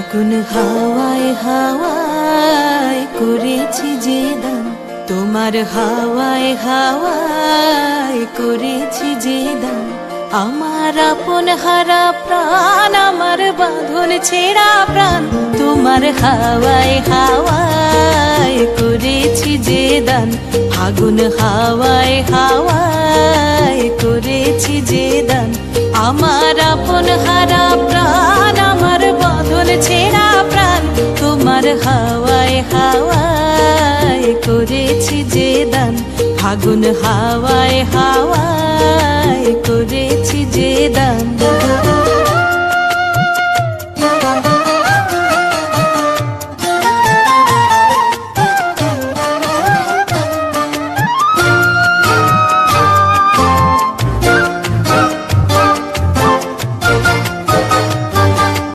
ফাগুন হাওয়ায় হাওয়ায় করেছি যে দান, তোমার হাওয়ায় হাওয়ায় করেছি যে দান। আমার আপন হারা প্রাণ, আমার বাঁধন ছেঁড়া প্রাণ, তোমার হাওয়ায় হাওয়ায় করেছি যে দান। ফাগুন হাওয়ায় হাওয়ায় করেছি যে দান। আমার আপন হারা প্রাণ, আমার বাঁধন ছেঁড়া প্রাণ, তোমার হাওয়ায় হাওয়ায় করেছি যে দান। ফাগুন হাওয়ায় হাওয়ায় করেছি যে দান।